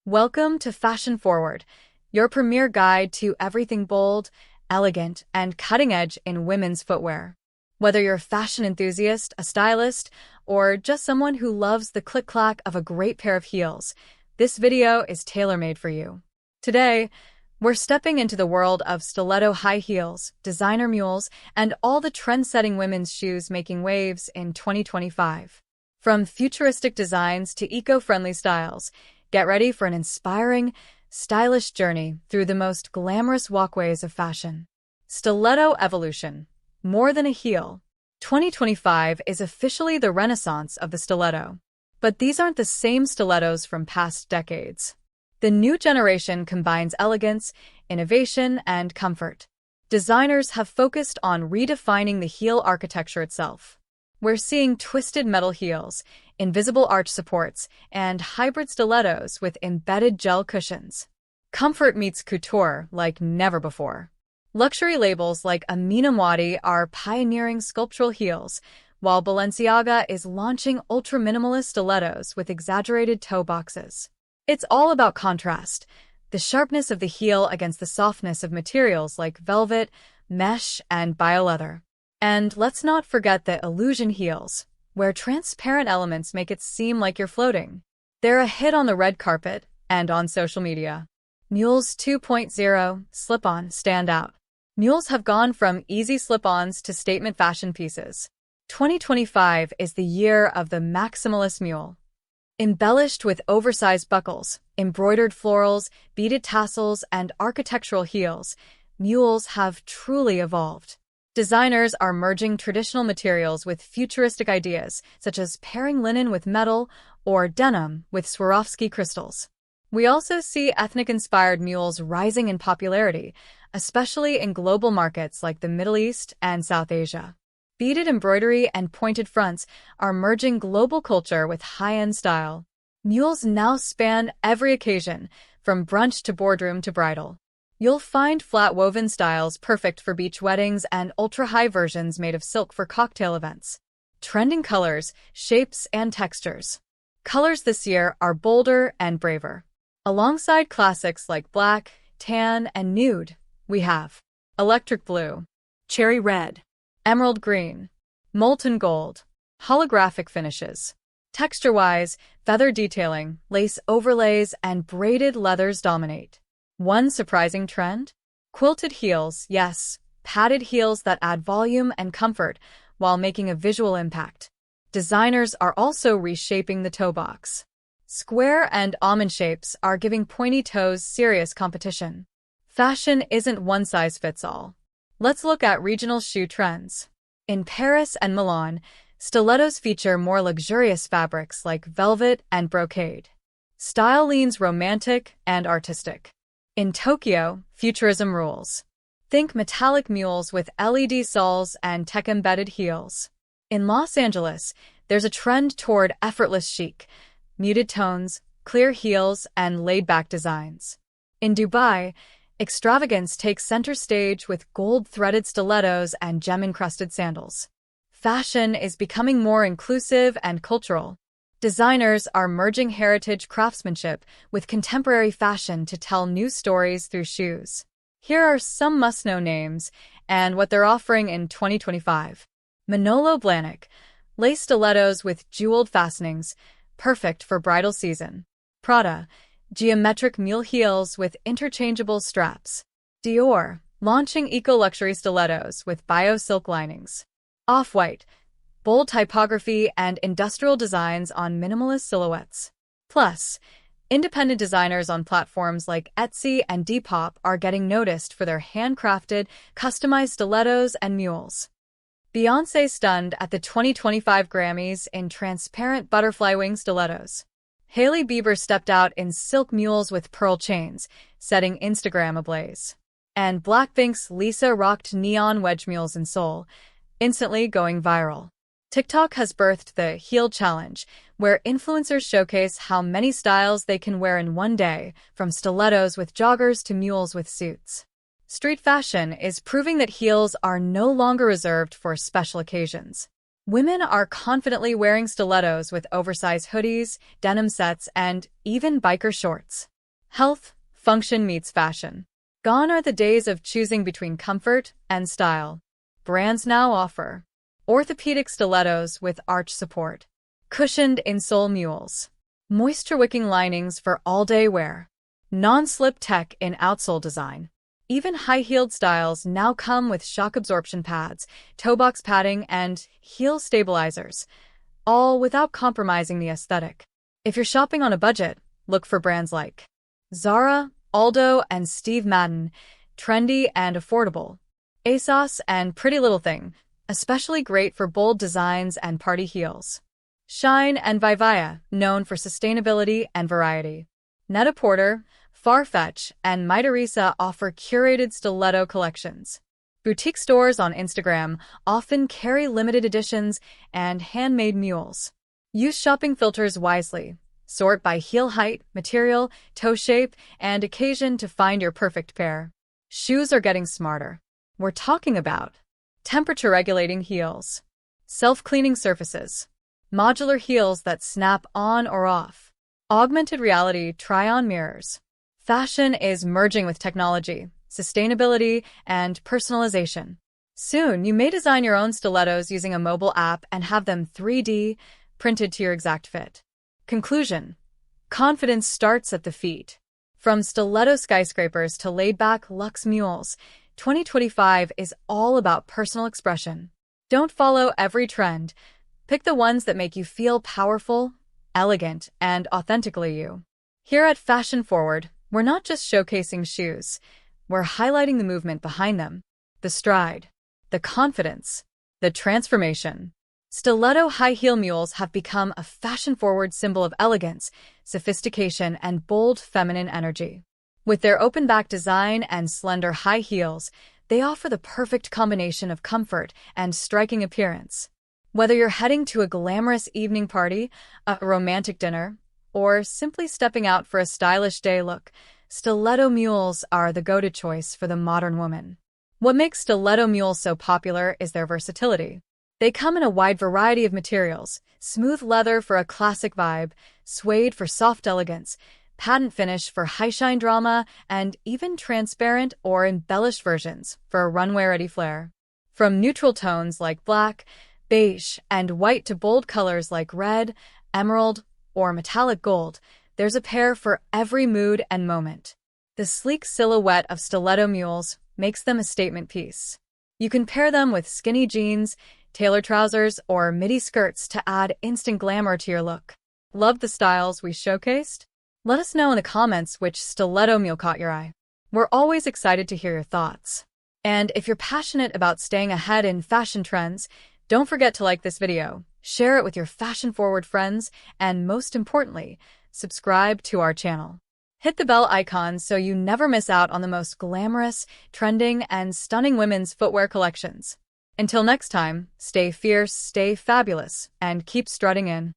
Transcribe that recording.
Welcome to Fashion Forward, your premier guide to everything bold, elegant, and cutting-edge in women's footwear. Whether you're a fashion enthusiast, a stylist, or just someone who loves the click-clack of a great pair of heels, this video is tailor-made for you. Today, we're stepping into the world of stiletto high heels, designer mules, and all the trend-setting women's shoes making waves in 2025. From futuristic designs to eco-friendly styles, get ready for an inspiring, stylish journey through the most glamorous walkways of fashion. Stiletto evolution. More than a heel. 2025 is officially the renaissance of the stiletto. But these aren't the same stilettos from past decades. The new generation combines elegance, innovation, and comfort. Designers have focused on redefining the heel architecture itself. We're seeing twisted metal heels, invisible arch supports, and hybrid stilettos with embedded gel cushions. Comfort meets couture like never before. Luxury labels like Amina Mwadi are pioneering sculptural heels, while Balenciaga is launching ultra-minimalist stilettos with exaggerated toe boxes. It's all about contrast, the sharpness of the heel against the softness of materials like velvet, mesh, and bioleather. And let's not forget the illusion heels, where transparent elements make it seem like you're floating. They're a hit on the red carpet and on social media. Mules 2.0 slip-on stand out. Mules have gone from easy slip-ons to statement fashion pieces. 2025 is the year of the maximalist mule. Embellished with oversized buckles, embroidered florals, beaded tassels, and architectural heels, mules have truly evolved. Designers are merging traditional materials with futuristic ideas, such as pairing linen with metal or denim with Swarovski crystals. We also see ethnic-inspired mules rising in popularity, especially in global markets like the Middle East and South Asia. Beaded embroidery and pointed fronts are merging global culture with high-end style. Mules now span every occasion, from brunch to boardroom to bridal. You'll find flat woven styles perfect for beach weddings and ultra-high versions made of silk for cocktail events. Trending colors, shapes, and textures. Colors this year are bolder and braver. Alongside classics like black, tan, and nude, we have electric blue, cherry red, emerald green, molten gold, holographic finishes. Texture-wise, feather detailing, lace overlays, and braided leathers dominate. One surprising trend? Quilted heels, yes, padded heels that add volume and comfort while making a visual impact. Designers are also reshaping the toe box. Square and almond shapes are giving pointy toes serious competition. Fashion isn't one size fits all. Let's look at regional shoe trends. In Paris and Milan, stilettos feature more luxurious fabrics like velvet and brocade. Style leans romantic and artistic. In Tokyo, futurism rules. Think metallic mules with LED soles and tech-embedded heels. In Los Angeles, there's a trend toward effortless chic, muted tones, clear heels, and laid-back designs. In Dubai, extravagance takes center stage with gold-threaded stilettos and gem-encrusted sandals. Fashion is becoming more inclusive and cultural. Designers are merging heritage craftsmanship with contemporary fashion to tell new stories through shoes. Here are some must-know names and what they're offering in 2025. Manolo Blahnik, lace stilettos with jeweled fastenings, perfect for bridal season. Prada, geometric mule heels with interchangeable straps. Dior, launching eco-luxury stilettos with bio-silk linings. Off-White, bold typography and industrial designs on minimalist silhouettes. Plus, independent designers on platforms like Etsy and Depop are getting noticed for their handcrafted, customized stilettos and mules. Beyoncé stunned at the 2025 Grammys in transparent butterfly wing stilettos. Hailey Bieber stepped out in silk mules with pearl chains, setting Instagram ablaze. And Blackpink's Lisa rocked neon wedge mules in Seoul, instantly going viral. TikTok has birthed the Heel Challenge, where influencers showcase how many styles they can wear in one day, from stilettos with joggers to mules with suits. Street fashion is proving that heels are no longer reserved for special occasions. Women are confidently wearing stilettos with oversized hoodies, denim sets, and even biker shorts. Health, function meets fashion. Gone are the days of choosing between comfort and style. Brands now offer orthopedic stilettos with arch support, cushioned insole mules, moisture-wicking linings for all-day wear, non-slip tech in outsole design. Even high-heeled styles now come with shock absorption pads, toe box padding, and heel stabilizers, all without compromising the aesthetic. If you're shopping on a budget, look for brands like Zara, Aldo, and Steve Madden, trendy and affordable. ASOS and Pretty Little Thing, especially great for bold designs and party heels. Shine and Vivaya, known for sustainability and variety. Net-a-Porter, Farfetch, and Mitarisa offer curated stiletto collections. Boutique stores on Instagram often carry limited editions and handmade mules. Use shopping filters wisely. Sort by heel height, material, toe shape, and occasion to find your perfect pair. Shoes are getting smarter. We're talking about temperature-regulating heels, self-cleaning surfaces, modular heels that snap on or off, augmented reality try-on mirrors. Fashion is merging with technology, sustainability, and personalization. Soon, you may design your own stilettos using a mobile app and have them 3D printed to your exact fit. Conclusion: confidence starts at the feet. From stiletto skyscrapers to laid-back luxe mules, 2025 is all about personal expression. Don't follow every trend. Pick the ones that make you feel powerful, elegant, and authentically you. Here at Fashion Forward, we're not just showcasing shoes. We're highlighting the movement behind them, the stride, the confidence, the transformation. Stiletto high-heel mules have become a fashion-forward symbol of elegance, sophistication, and bold feminine energy. With their open-back design and slender high heels, they offer the perfect combination of comfort and striking appearance. Whether you're heading to a glamorous evening party, a romantic dinner, or simply stepping out for a stylish day look, stiletto mules are the go-to choice for the modern woman. What makes stiletto mules so popular is their versatility. They come in a wide variety of materials: smooth leather for a classic vibe, suede for soft elegance, patent finish for high-shine drama, and even transparent or embellished versions for a runway-ready flair. From neutral tones like black, beige, and white to bold colors like red, emerald, or metallic gold, there's a pair for every mood and moment. The sleek silhouette of stiletto mules makes them a statement piece. You can pair them with skinny jeans, tailored trousers, or midi skirts to add instant glamour to your look. Love the styles we showcased? Let us know in the comments which stiletto mule caught your eye. We're always excited to hear your thoughts. And if you're passionate about staying ahead in fashion trends, don't forget to like this video, share it with your fashion-forward friends, and most importantly, subscribe to our channel. Hit the bell icon so you never miss out on the most glamorous, trending, and stunning women's footwear collections. Until next time, stay fierce, stay fabulous, and keep strutting in.